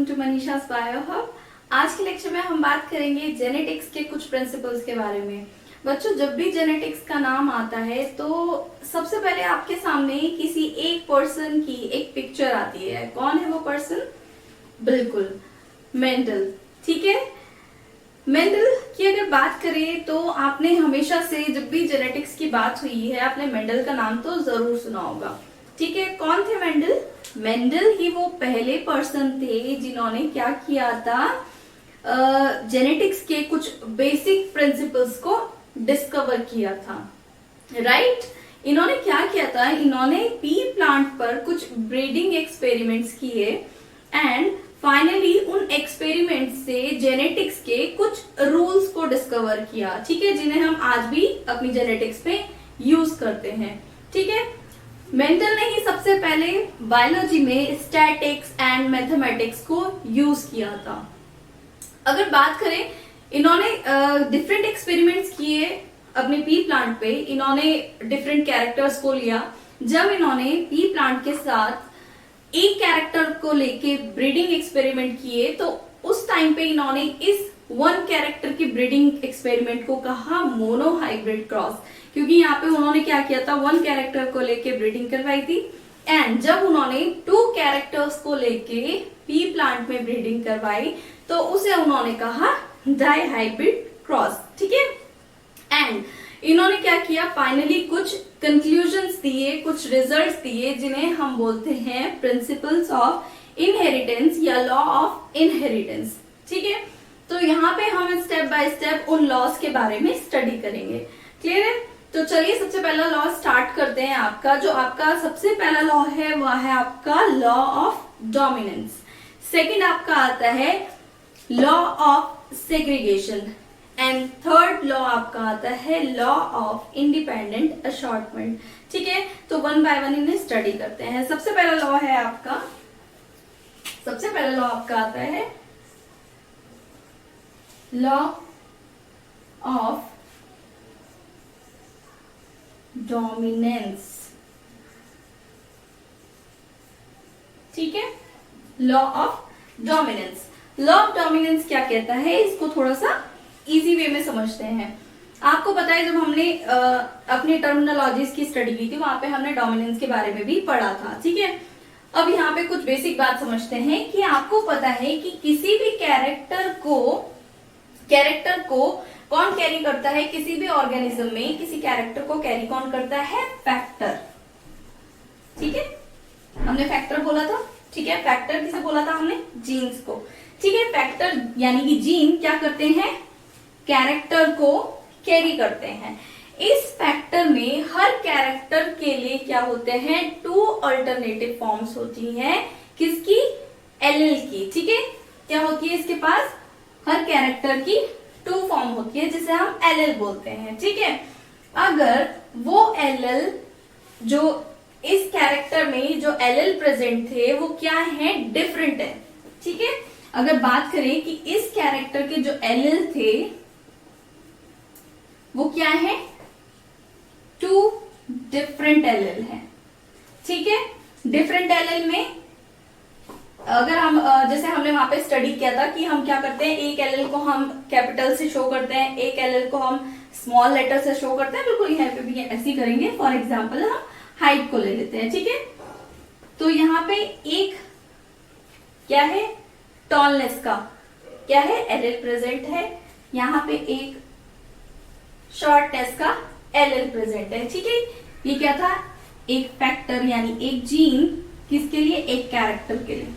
Welcome to मनीषा's bio hub. आज के लेक्चर में हम बात करेंगे जेनेटिक्स के कुछ प्रिंसिपल्स के बारे में। बच्चों, जब भी जेनेटिक्स का नाम आता है तो सबसे पहले आपके सामने किसी एक पर्सन की एक पिक्चर आती है। कौन है वो पर्सन? बिल्कुल, मेंडल। ठीक है, मेंडल की अगर बात करें तो आपने हमेशा से जब भी जेनेटिक्स की बात हुई है आपने मेंडल का नाम तो जरूर सुना होगा। ठीक है, कौन थे मेंडल? मेंडल ही वो पहले पर्सन थे जिन्होंने क्या किया था, जेनेटिक्स के कुछ बेसिक प्रिंसिपल्स को डिस्कवर किया था। राइट? इन्होंने क्या किया था, इन्होंने पी प्लांट पर कुछ ब्रीडिंग एक्सपेरिमेंट्स किए एंड फाइनली उन एक्सपेरिमेंट से जेनेटिक्स के कुछ रूल्स को डिस्कवर किया। ठीक है, जिन्हें हम आज भी अपनी जेनेटिक्स में यूज करते हैं। ठीक है, मेंडल ने ही सबसे पहले बायोलॉजी में स्टैटिक्स एंड मैथमेटिक्स को यूज किया था। अगर बात करें, इन्होंने डिफरेंट एक्सपेरिमेंट्स किए अपने पी प्लांट पे। इन्होंने डिफरेंट कैरेक्टर्स को लिया। जब इन्होंने पी प्लांट के साथ एक कैरेक्टर को लेके ब्रीडिंग एक्सपेरिमेंट किए तो उस टाइम पे इन्होंने इस वन कैरेक्टर की ब्रीडिंग एक्सपेरिमेंट को कहा मोनोहाइब्रिड क्रॉस, क्योंकि यहाँ पे उन्होंने क्या किया था, वन कैरेक्टर को लेके ब्रीडिंग करवाई थी एंड जब उन्होंने टू कैरेक्टर्स को लेके पी प्लांट में ब्रीडिंग करवाई तो उसे उन्होंने कहा डाइहाइब्रिड क्रॉस। ठीक है, एंड इन्होंने क्या किया, फाइनली कुछ कंक्लूजन्स दिए, कुछ रिजल्ट्स दिए जिन्हें हम बोलते हैं प्रिंसिपल्स ऑफ इनहेरिटेंस या लॉ ऑफ इनहेरिटेंस। ठीक है, तो यहाँ पे हम स्टेप बाय स्टेप उन लॉस के बारे में स्टडी करेंगे। क्लियर है? तो चलिए सबसे पहला लॉ स्टार्ट करते हैं। आपका जो आपका सबसे पहला लॉ है वह है आपका लॉ ऑफ डोमिनेंस। सेकंड आपका आता है law of segregation and third law आपका आता है लॉ ऑफ इंडिपेंडेंट असॉर्टमेंट। ठीक है, तो वन बाय वन इन्हें स्टडी करते हैं। सबसे पहला लॉ है आपका, सबसे पहला लॉ आपका आता है लॉ ऑफ डोमिनेंस। ठीक है, law of dominance. Law of dominance क्या कहता है, इसको थोड़ा सा इजी वे में समझते हैं। आपको पता है जब हमने अपनी टर्मिनोलॉजीज की स्टडी की थी वहां पे हमने डोमिनेंस के बारे में भी पढ़ा था। ठीक है, अब यहाँ पे कुछ बेसिक बात समझते हैं कि आपको पता है कि किसी भी कैरेक्टर को कौन कैरी करता है, किसी भी ऑर्गेनिज्म में किसी कैरेक्टर को कैरी कौन करता है? फैक्टर। ठीक है, हमने फैक्टर बोला था। ठीक है, फैक्टर किसे बोला था हमने? जीन्स को। ठीक है, फैक्टर यानी कि जीन क्या करते हैं? कैरेक्टर को कैरी करते हैं। इस फैक्टर में हर कैरेक्टर के लिए क्या होते हैं? टू अल्टरनेटिव फॉर्म्स होती हैं। किसकी? एलील की। ठीक है, क्या होती है इसके पास? हर कैरेक्टर की टू फॉर्म होती है जिसे हम एलील बोलते हैं। ठीक है, अगर वो एलील जो इस कैरेक्टर में जो एलील प्रेजेंट थे वो क्या है? डिफरेंट है। ठीक है, अगर बात करें कि इस कैरेक्टर के जो एलील थे वो क्या है? टू डिफरेंट एलील है। ठीक है, डिफरेंट एलील में अगर हम जैसे हमने वहां पे स्टडी किया था कि हम क्या करते हैं, एक एलील को हम कैपिटल से शो करते हैं, एक एलील को हम स्मॉल लेटर से शो करते हैं। बिल्कुल यहाँ पे भी ऐसे ही करेंगे। फॉर एग्जाम्पल हम हाइट को ले लेते हैं। ठीक है, तो यहाँ पे एक क्या है? टॉलनेस का क्या है? एलील प्रेजेंट है। यहाँ पे एक शॉर्टनेस का एलील प्रेजेंट है। ठीक है, ये क्या था? एक फैक्टर यानी एक जीन किसके लिए? एक कैरेक्टर के लिए,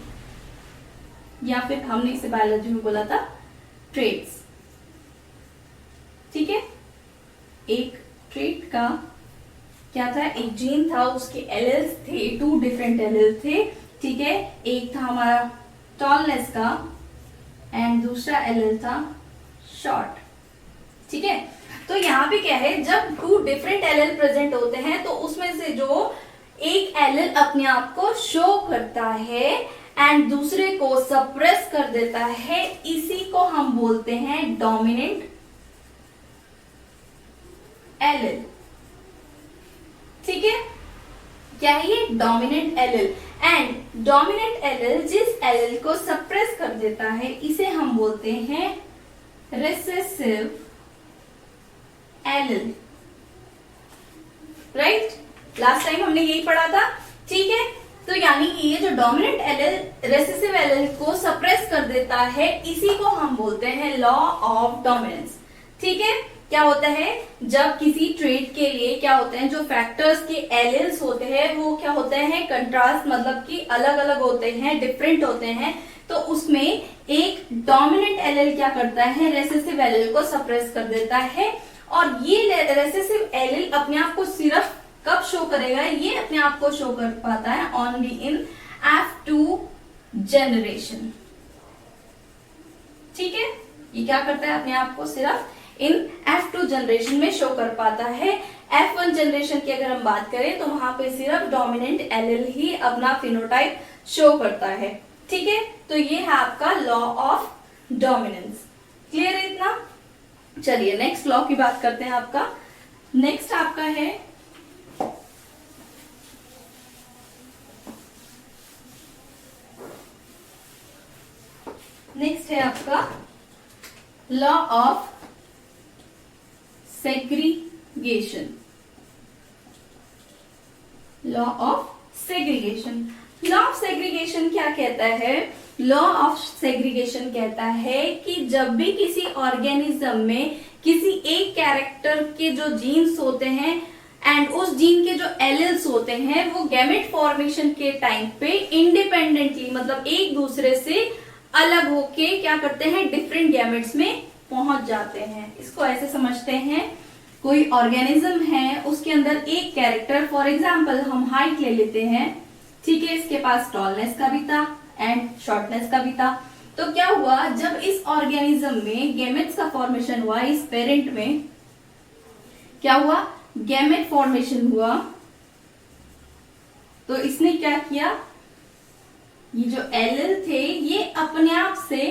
या फिर हमने इसे बायोलॉजी में बोला था ट्रेट्स। ठीक है, एक ट्रेट का क्या था? एक जीन था, उसके एलील्स थे, टू डिफरेंट एलील्स थे। ठीक है, एक था हमारा टॉलनेस का एंड दूसरा एलील था शॉर्ट। ठीक है, तो यहाँ पे क्या है, जब टू डिफरेंट एलील प्रेजेंट होते हैं तो उसमें से जो एक एलील अपने आप को शो करता है एंड दूसरे को सप्रेस कर देता है, इसी को हम बोलते हैं डोमिनेंट एलील। ठीक है, क्या है ये? Dominant allele. And dominant allele जिस एलिल को सप्रेस कर देता है इसे हम बोलते हैं recessive allele. Right, last time हमने यही पढ़ा था। ठीक है, तो यानी कि ये जो डोमिनेंट एलिल रेसेसिव एलिल को सप्रेस कर देता है इसी को हम बोलते हैं लॉ ऑफ डोमिनेंस। ठीक है, क्या होता है जब किसी ट्रेट के लिए क्या होते हैं जो फैक्टर्स के एलिल्स होते हैं वो क्या होते हैं कंट्रास्ट, मतलब कि अलग अलग होते हैं, डिफरेंट होते हैं, तो उसमें एक डोमिनेंट एलिल क्या करता है रेसेसिव एलिल को सप्रेस कर देता है। और ये रेसेसिव एलिल अपने आप को सिर्फ कब शो करेगा, ये अपने आप को शो कर पाता है ओनली इन F2 जनरेशन। ठीक है, ये क्या करता है अपने आप को सिर्फ इन F2 जनरेशन में शो कर पाता है। F1 जनरेशन की अगर हम बात करें तो वहां पे सिर्फ डोमिनेंट एलिल ही अपना फिनोटाइप शो करता है। ठीक है, तो ये है आपका लॉ ऑफ डोमिनेंस। क्लियर है इतना? चलिए नेक्स्ट लॉ की बात करते हैं। आपका नेक्स्ट आपका है आपका law of segregation. Law of segregation, law of segregation क्या कहता है? लॉ ऑफ सेग्रीगेशन कहता है कि जब भी किसी ऑर्गेनिज्म में किसी एक कैरेक्टर के जो जीन्स होते हैं एंड उस जीन के जो एलिल्स होते हैं वो गैमेट फॉर्मेशन के टाइम पे इंडिपेंडेंटली, मतलब एक दूसरे से अलग होके क्या करते हैं, डिफरेंट गैमेट्स में पहुंच जाते हैं। इसको ऐसे समझते हैं, कोई ऑर्गेनिज्म है उसके अंदर एक कैरेक्टर, फॉर एग्जाम्पल हम हाइट ले लेते हैं, ठीक है, इसके पास टॉलनेस का भी था एंड शॉर्टनेस का भी था। तो क्या हुआ, जब इस ऑर्गेनिज्म में गैमेट्स का फॉर्मेशन हुआ, इस पेरेंट में क्या हुआ, गैमेट फॉर्मेशन हुआ, तो इसने क्या किया, ये जो एलिल थे ये अपने आप से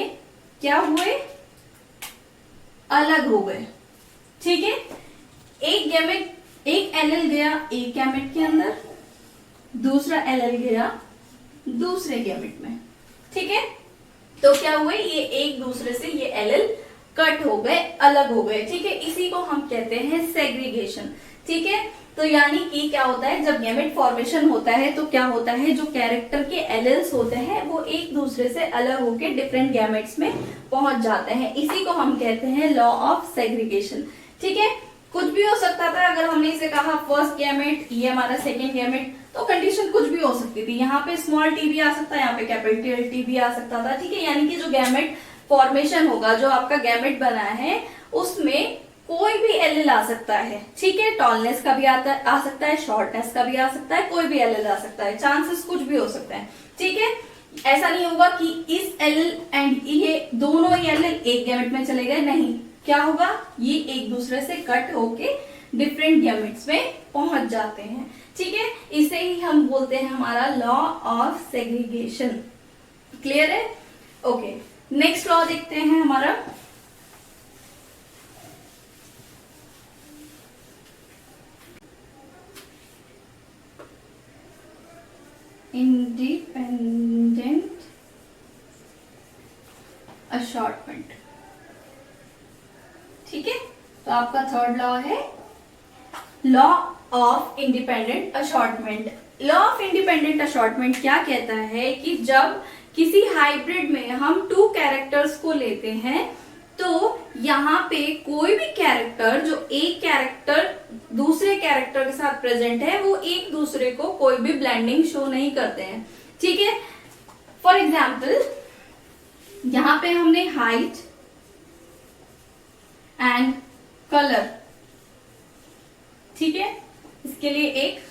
क्या हुए, अलग हो गए। ठीक है, एक गैमेट, एक एलिल गया एक गैमेट के अंदर, दूसरा एलिल गया दूसरे गैमेट में। ठीक है, तो क्या हुए, ये एक दूसरे से ये एलिल कट हो गए, अलग हो गए। ठीक है, इसी को हम कहते हैं सेग्रीगेशन। ठीक है, तो यानी कि क्या होता है, जब गैमेट फॉर्मेशन होता है तो क्या होता है, जो कैरेक्टर के एलिल्स होते हैं वो एक दूसरे से अलग होकर डिफरेंट गैमेट्स में पहुंच जाते हैं। इसी को हम कहते हैं लॉ ऑफ सेग्रीगेशन। ठीक है, कुछ भी हो सकता था, अगर हमने इसे कहा फर्स्ट गैमेट, ये हमारा सेकेंड गैमेट, तो कंडीशन कुछ भी हो सकती थी। यहाँ पे स्मॉल टी भी आ सकता है, यहाँ पे कैपिटल टी भी आ सकता था। ठीक है, यानी कि जो गैमेट फॉर्मेशन होगा, जो आपका गैमेट बना है उसमें कोई भी एलिल आ सकता है। ठीक है, टॉलनेस का भी आ सकता है, शॉर्टनेस का भी आ सकता है, कोई भी एलिल आ सकता है, चांसेस कुछ भी हो सकता है। ठीक है, ऐसा नहीं होगा कि इस एलिल एंड ये दोनों ही एलिल एक गैमेट में चले गए, नहीं, क्या होगा, ये एक दूसरे से कट होके डिफरेंट गैमेट्स में पहुंच जाते हैं। ठीक है, इसे ही हम बोलते हैं हमारा लॉ ऑफ सेग्रीगेशन। क्लियर है? ओके, नेक्स्ट लॉ देखते हैं हमारा, इंडिपेंडेंट अशॉर्टमेंट। ठीक है, तो आपका थर्ड लॉ है law of independent assortment. Law of independent assortment क्या कहता है कि जब किसी हाइब्रिड में हम टू कैरेक्टर्स को लेते हैं तो यहाँ पे कोई भी कैरेक्टर, जो एक कैरेक्टर दूसरे कैरेक्टर के साथ प्रेजेंट है, वो एक दूसरे को कोई भी ब्लेंडिंग शो नहीं करते हैं। ठीक है, फॉर एग्जाम्पल यहाँ पे हमने हाइट एंड कलर, ठीक है, इसके लिए एक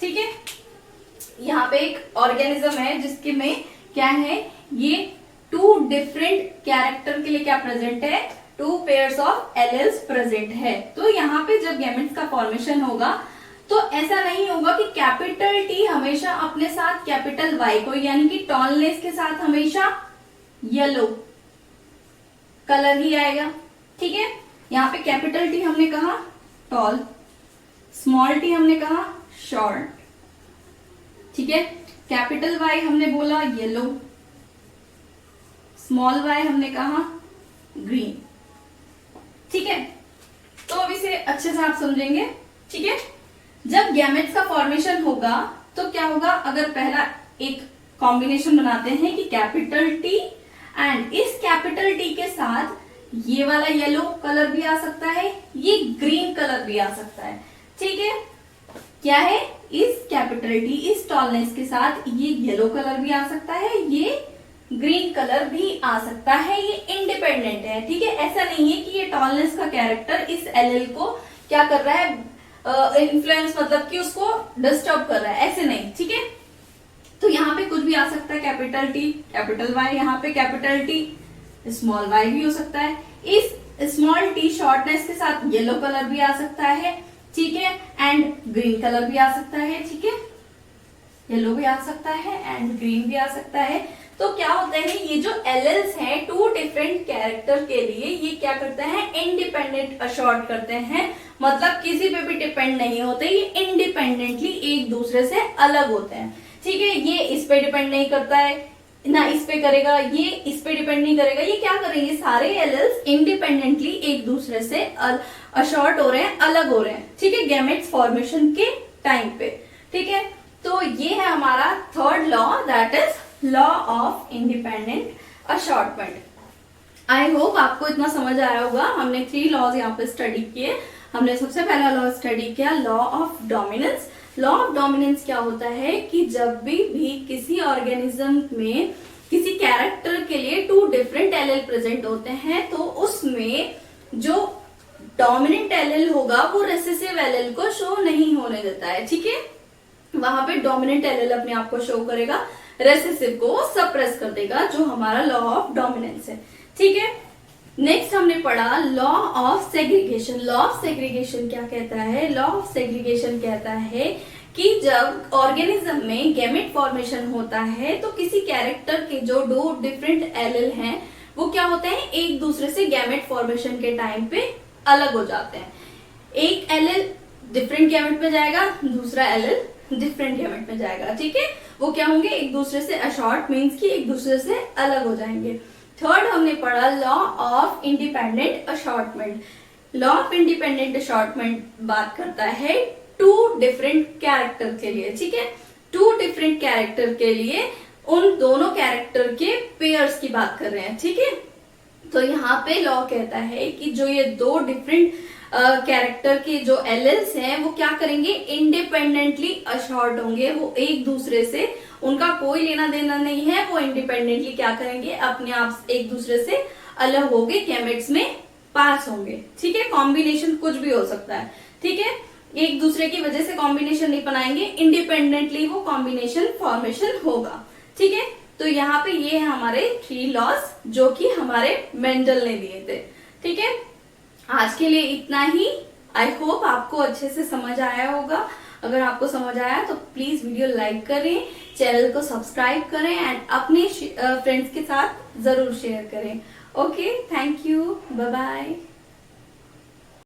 ठीक है, यहाँ पे एक ऑर्गेनिज्म है जिसके में क्या है, ये टू डिफरेंट कैरेक्टर के लिए क्या प्रेजेंट है, two pairs of alleles present है। तो यहाँ पे जब गैमेट्स का फॉर्मेशन होगा तो ऐसा नहीं होगा कि कैपिटल टी हमेशा अपने साथ कैपिटल वाई को, यानी कि टॉलनेस के साथ हमेशा येलो कलर ही आएगा। ठीक है, यहाँ पे कैपिटल टी हमने कहा टॉल, स्मॉल टी हमने कहा शॉर्ट, ठीक है। कैपिटल वाई हमने बोला येलो, स्मॉल वाई हमने कहा ग्रीन, ठीक है। तो अब इसे अच्छे से आप समझेंगे, ठीक है। जब गैमेट्स का फॉर्मेशन होगा तो क्या होगा, अगर पहला एक कॉम्बिनेशन बनाते हैं कि कैपिटल टी एंड इस कैपिटल टी के साथ ये वाला येलो कलर भी आ सकता है, ये ग्रीन कलर भी आ सकता है, ठीक है। क्या है, इस कैपिटल टी इस टॉलनेस के साथ ये येलो कलर भी आ सकता है, ये ग्रीन कलर भी आ सकता है, ये इंडिपेंडेंट है, ठीक है। ऐसा नहीं है कि ये टॉलनेस का कैरेक्टर इस एल को क्या कर रहा है, इन्फ्लुएंस मतलब कि उसको डिस्टर्ब कर रहा है, ऐसे नहीं, ठीक है। तो यहाँ पे कुछ भी आ सकता है, कैपिटल टी कैपिटल वाई, यहाँ पे कैपिटल टी स्मॉल वाई भी हो सकता है। इस स्मॉल टी शॉर्टनेस के साथ येलो कलर भी आ सकता है, ठीक है, एंड ग्रीन कलर भी आ सकता है, ठीक है। येलो भी आ सकता है एंड ग्रीन भी आ सकता है। तो क्या होता है, ये जो एलएल्स हैं टू डिफरेंट कैरेक्टर के लिए ये क्या करते हैं, इंडिपेंडेंट अशॉर्ट करते हैं, मतलब किसी पे भी डिपेंड नहीं होते, ये इंडिपेंडेंटली एक दूसरे से अलग होते हैं, ठीक है। ये इस पे डिपेंड नहीं करता है ना, इस पे करेगा, ये इस पे डिपेंड नहीं करेगा, ये क्या करेंगे, सारे एलएल्स इंडिपेंडेंटली एक दूसरे से अशॉर्ट हो रहे हैं, अलग हो रहे हैं, ठीक है, गैमेट्स फॉर्मेशन के टाइम पे, ठीक है। तो ये है हमारा third law, that is law of independent assortment. I hope आपको इतना समझ आया होगा। हमने 3 लॉज यहाँ पे स्टडी किए। हमने सबसे पहला लॉ स्टडी किया law of dominance. Law of dominance क्या होता है कि जब भी किसी ऑर्गेनिज्म में किसी कैरेक्टर के लिए 2 डिफरेंट एलेल प्रेजेंट होते हैं तो उसमें जो डोमिनेंट एलेल होगा वो रेसेसिव एलेल को शो नहीं होने देता है, ठीक है। वहां पे डोमिनेंट एलेल अपने आप को शो करेगा, रेसेसिव को सप्रेस कर देगा, जो हमारा लॉ ऑफ डोमिनेंस है, ठीक है। नेक्स्ट हमने पढ़ा law of segregation. Law of segregation क्या कहता है, लॉ ऑफ सेग्रीगेशन कहता है कि जब ऑर्गेनिज्म में गैमेट फॉर्मेशन होता है तो किसी कैरेक्टर के जो 2 डिफरेंट एलेल हैं वो क्या होते हैं, एक दूसरे से गैमेट फॉर्मेशन के टाइम पे अलग हो जाते हैं। एक एलेल डिफरेंट गैमेट में जाएगा, दूसरा एलेल डिफरेंट गैमेट में जाएगा, ठीक है। वो क्या होंगे, एक दूसरे से अशॉर्ट मीन्स कि एक दूसरे से अलग हो जाएंगे। थर्ड हमने पढ़ा law of independent assortment. Law of independent assortment बात करता है 2 डिफरेंट कैरेक्टर के लिए, ठीक है। 2 डिफरेंट कैरेक्टर के लिए उन दोनों कैरेक्टर के पेयर्स की बात कर रहे हैं, ठीक है। तो यहाँ पे लॉ कहता है कि जो ये 2 डिफरेंट कैरेक्टर के जो एलेल्स हैं वो क्या करेंगे, इंडिपेंडेंटली अशॉर्ट होंगे, वो एक दूसरे से उनका कोई लेना देना नहीं है, वो इंडिपेंडेंटली क्या करेंगे, अपने आप एक दूसरे से अलग होंगे, गैमेट्स में पास होंगे, ठीक है। कॉम्बिनेशन कुछ भी हो सकता है, ठीक है। एक दूसरे की वजह से कॉम्बिनेशन नहीं बनाएंगे, इंडिपेंडेंटली वो कॉम्बिनेशन फॉर्मेशन होगा, ठीक है। तो यहाँ पे ये है हमारे 3 लॉज जो कि हमारे मेंडल ने दिए थे, ठीक है। आज के लिए इतना ही। आई होप आपको अच्छे से समझ आया होगा। अगर आपको समझ आया तो प्लीज वीडियो लाइक करें, चैनल को सब्सक्राइब करें एंड अपने फ्रेंड्स के साथ जरूर शेयर करें। Okay, thank you, bye bye.